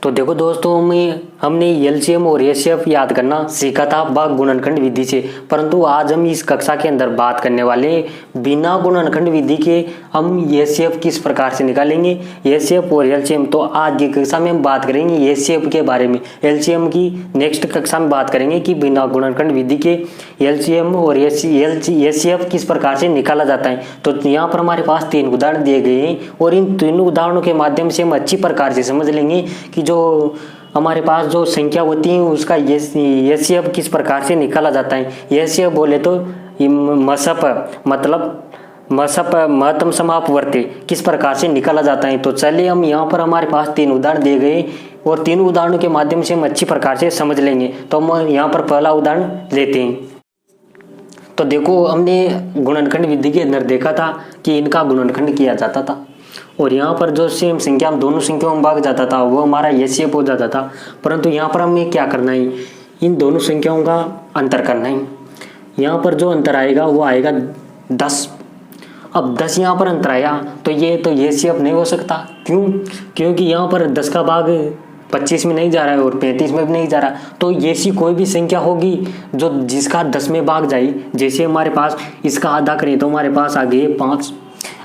तो देखो दोस्तों, हमने एलसीएम और एचसीएफ याद करना सीखा था भाग गुणनखंड विधि से, परंतु आज हम इस कक्षा के अंदर बात करने वाले हैं बिना गुणनखंड विधि के हम एचसीएफ किस प्रकार से निकालेंगे, एचसीएफ और एलसीएम। तो आज की कक्षा में हम बात करेंगे एचसीएफ के बारे में, एलसीएम की नेक्स्ट कक्षा में बात करेंगे कि बिना गुणनखंड विधि के एलसीएम और एचसीएफ किस प्रकार से निकाला जाता है। तो यहाँ पर हमारे पास 3 उदाहरण दिए गए हैं और इन तीनों उदाहरणों के माध्यम से हम अच्छी प्रकार से समझ लेंगे कि जो हमारे पास जो संख्या होती है उसका एचसीएफ किस प्रकार से निकाला जाता है। एचसीएफ बोले तो मसप मतलब महत्तम समापवर्ती किस प्रकार से निकाला जाता है। तो चलिए हम यहाँ पर हमारे पास 3 उदाहरण दिए गए और 3 उदाहरणों के माध्यम से हम अच्छी प्रकार से समझ लेंगे। तो हम यहाँ पर पहला उदाहरण लेते हैं। तो देखो, हमने गुणनखंड विधि के अंदर देखा था कि इनका गुणनखंड किया जाता था और यहाँ पर जो सेम संख्या हम दोनों संख्याओं में भाग जाता था वो हमारा एचसीएफ हो जाता था। परंतु यहाँ पर हमें क्या करना है, इन दोनों संख्याओं का अंतर करना है। यहाँ पर जो अंतर आएगा वो आएगा 10। अब 10 यहाँ पर अंतर आया तो ये तो एचसीएफ नहीं हो सकता। क्यों? क्योंकि यहाँ पर 10 का भाग 25 में नहीं जा रहा है और 35 में भी नहीं जा रहा। तो ऐसी कोई भी संख्या होगी जो जिसका 10 में भाग जाए, जैसे हमारे पास इसका आधा करें तो हमारे पास आ गए 5।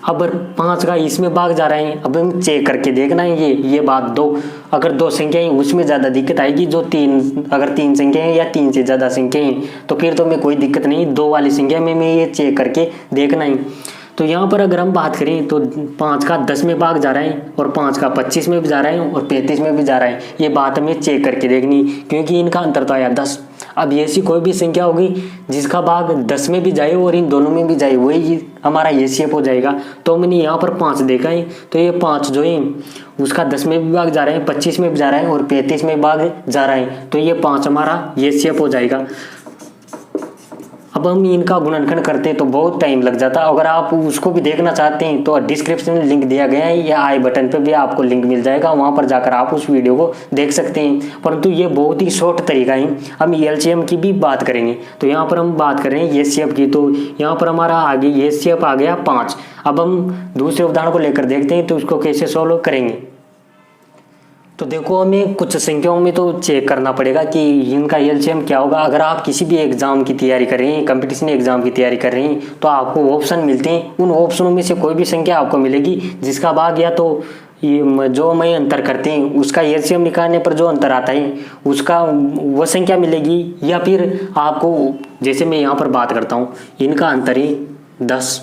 अब 5 का इसमें भाग जा रहे हैं, अब हम चेक करके देखना है ये बात 2। अगर 2 संख्याएं उसमें ज़्यादा दिक्कत आएगी, जो 3 अगर 3 संख्याएं या 3 से ज़्यादा संख्याएं तो फिर तो मैं कोई दिक्कत नहीं, 2 वाली संख्या में मैं ये चेक करके देखना है। तो यहाँ पर अगर हम बात करें तो 5 का 10 में भाग जा रहा है और 5 का 25 में भी जा रहा है और 35 में भी जा रहा है। ये बात हमें चेक करके देखनी क्योंकि इनका अंतर तो आया 10। अब ऐसी कोई भी संख्या होगी जिसका भाग 10 में भी जाए और इन दोनों में भी जाए, वही हमारा एचसीएफ हो जाएगा। तो मैंने यहाँ पर 5 देखा है, तो ये 5 जो है उसका 10 में भी भाग जा रहा है, 25 में भी जा रहा है और 35 में भाग जा रहा है, तो ये 5 हमारा एचसीएफ हो जाएगा। अब हम इनका गुणनखंड करते हैं तो बहुत टाइम लग जाता है। अगर आप उसको भी देखना चाहते हैं तो डिस्क्रिप्शन में लिंक दिया गया है या आई बटन पे भी आपको लिंक मिल जाएगा, वहां पर जाकर आप उस वीडियो को देख सकते हैं। परंतु ये बहुत ही शॉर्ट तरीका है। हम एलसीएम की भी बात करेंगे तो यहाँ पर हम बात करें एचसीएफ की। तो यहाँ पर हमारा आगे एचसीएफ आ गया 5। अब हम दूसरे उदाहरण को लेकर देखते हैं तो उसको कैसे सॉल्व करेंगे। तो देखो, हमें कुछ संख्याओं में तो चेक करना पड़ेगा कि इनका एलसीएम क्या होगा। अगर आप किसी भी एग्जाम की तैयारी कर रहे हैं, कंपटीशन एग्जाम की तैयारी कर रहे हैं, तो आपको ऑप्शन मिलते हैं। उन ऑप्शनों में से कोई भी संख्या आपको मिलेगी जिसका भाग या तो ये जो मैं अंतर करते हैं उसका एलसीएम निकालने पर जो अंतर आता है उसका वह संख्या मिलेगी, या फिर आपको जैसे मैं यहाँ पर बात करता हूँ, इनका अंतर है 10,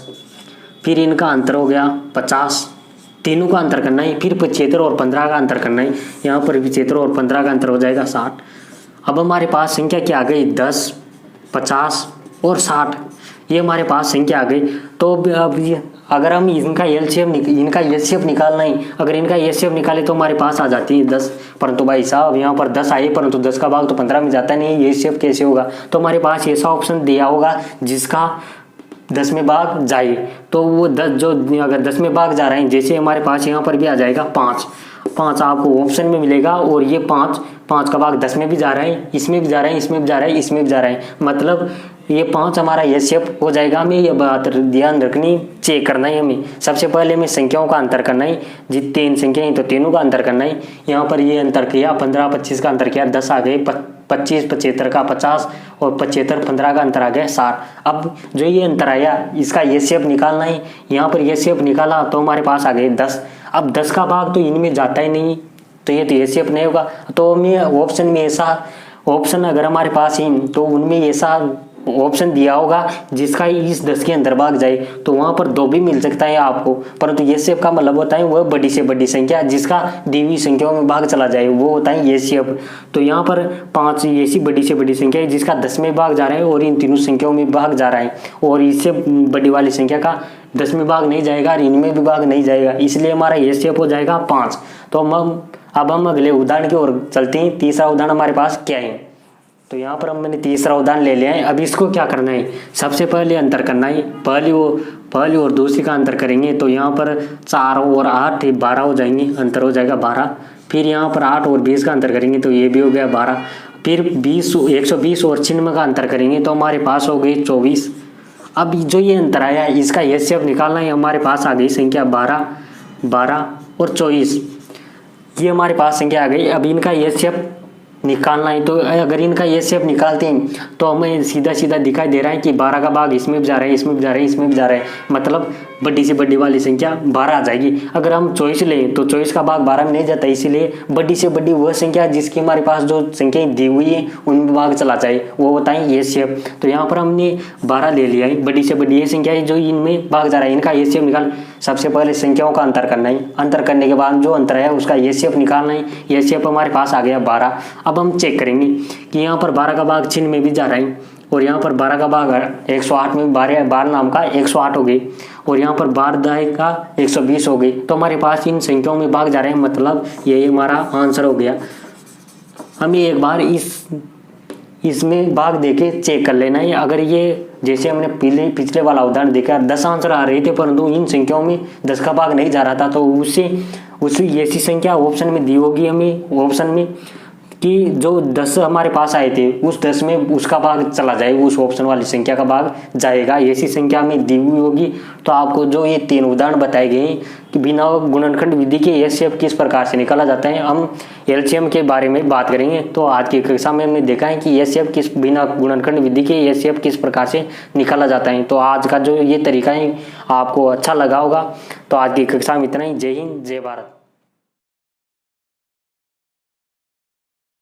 फिर इनका अंतर हो गया 50, तीनों का अंतर करना है, फिर 75 और 15 का अंतर करना है। यहाँ पर 75 और 15 का अंतर हो जाएगा 60। अब हमारे पास संख्या क्या आ गई, 10, 50 और 60, ये हमारे पास संख्या आ गई। तो अब ये अगर हम इनका एचसीएफ निकालना है, अगर इनका एचसीएफ निकाले तो हमारे पास आ जाती है 10। परंतु भाई साहब यहाँ पर 10 आए, परंतु 10 का भाग तो 15 में जाता नहीं, एचसीएफ कैसे होगा। तो हमारे पास ऐसा ऑप्शन दिया होगा जिसका 10 में भाग जाए, तो वो 10 जो अगर 10 में भाग जा रहे हैं, जैसे हमारे पास यहाँ पर भी आ जाएगा 5 आपको ऑप्शन में मिलेगा। और ये 5 का भाग 10 में भी जा रहा है, इसमें भी जा रहा है, इसमें भी जा रहा है, इसमें भी जा रहा है, मतलब ये 5 हमारा एचसीएफ हो जाएगा। हमें ये बात ध्यान रखनी, चेक करना है हमें। सबसे पहले हमें संख्याओं का अंतर करना है, जितनी 3 संख्या है तो तीनों का अंतर करना है। यहाँ पर ये अंतर किया, 15 25 का अंतर किया, 10 आ गए, 25 75 का 50 और 75 15 का अंतर आ गया 60। अब जो ये अंतर आया इसका एचसीएफ निकालना है। यहाँ पर एचसीएफ निकाला तो हमारे पास आ गए 10। अब 10 का भाग तो इनमें जाता ही नहीं, तो ये तो एचसीएफ नहीं होगा। तो हमें ऑप्शन में ऐसा ऑप्शन अगर हमारे पास है तो उनमें ऐसा ऑप्शन दिया होगा जिसका इस 10 के अंदर भाग जाए, तो वहां पर 2 भी मिल सकता है आपको। परंतु एचसीएफ का मतलब होता है वह बड़ी से बड़ी संख्या जिसका दी हुई संख्याओं में भाग चला जाए, वो होता है एचसीएफ। तो यहाँ पर 5 ऐसी बड़ी से बड़ी संख्या है जिसका 10 में भाग जा रहा है और इन तीनों संख्याओं में भाग जा रहा है, और इससे बड़ी वाली संख्या का 10 में भाग नहीं जाएगा और इनमें भी भाग नहीं जाएगा, इसलिए हमारा एचसीएफ हो जाएगा 5। तो अब हम अगले उदाहरण की ओर चलते हैं। तीसरा उदाहरण हमारे पास क्या है, तो यहाँ पर मैंने तीसरा उदाहरण ले लिया है। अब इसको क्या करना है, सबसे पहले अंतर करना है, पहली और दूसरी का अंतर करेंगे। तो यहाँ पर 4 और 8 12 हो जाएंगे, अंतर हो जाएगा 12। फिर यहाँ पर 8 और 20 का अंतर करेंगे तो ये भी हो गया 12। फिर 120 और 96 का अंतर करेंगे तो हमारे पास हो गई 24। अब जो ये अंतर आया इसका एचसीएफ निकालना है, हमारे पास आ गई संख्या 12 और 24। ये हमारे पास संख्या आ गई। अब इनका एचसीएफ निकालना है, तो अगर इनका एचसीएफ निकालते हैं तो हमें सीधा सीधा दिखाई दे रहा है कि 12 का भाग इसमें भी जा रहा है, इसमें भी जा रहा है, इसमें भी जा रहा है, मतलब बड़ी से बड़ी वाली संख्या 12 आ जाएगी। अगर हम 24 लें तो 24 का भाग 12 में नहीं जाता, इसीलिए बड़ी से बड़ी वह संख्या जिसकी हमारे पास जो संख्याएं दी हुई है उनमें भाग चला जाए, वो बताएं एचसीएफ। तो यहाँ पर हमने 12 ले लिया है, बड़ी से बड़ी ये संख्या है जो इनमें भाग जा रहा है, इनका एचसीएफ निकाल। सबसे पहले संख्याओं का अंतर करना है, अंतर करने के बाद जो अंतर है उसका एचसीएफ निकालना है। एचसीएफ हमारे पास आ गया 12। अब हम चेक करेंगे कि यहाँ पर 12 का भाग चिन्ह में भी जा रहा है और यहाँ पर 12 का भाग 108 में 12 नाम का 108 हो गई और यहाँ पर 12 का 120 हो गई। तो हमारे पास इन संख्याओं में भाग जा रहे हैं, मतलब ये हमारा आंसर हो गया। हमें एक बार इसमें भाग देके चेक कर लेना है। अगर ये जैसे हमने पिछले वाला उदाहरण देखा 10 आंसर आ रहे थे परंतु इन संख्याओं में 10 का भाग नहीं जा रहा था, तो उसी ऐसी संख्या ऑप्शन में दी होगी हमें, ऑप्शन में कि जो 10 हमारे पास आए थे उस 10 में उसका भाग चला जाएगा, उस ऑप्शन वाली संख्या का भाग जाएगा, ऐसी संख्या में दी हुई होगी। तो आपको जो ये 3 उदाहरण बताए गए हैं कि बिना गुणनखंड विधि के एचसीएफ किस प्रकार से निकाला जाता है, हम एलसीएम के बारे में बात करेंगे। तो आज की कक्षा में हमने देखा है कि एचसीएफ किस बिना गुणनखंड विधि के एचसीएफ किस प्रकार से निकाला जाता है। तो आज का जो ये तरीका है आपको अच्छा लगा होगा। तो आज की कक्षा में इतना ही। जय हिंद, जय भारत।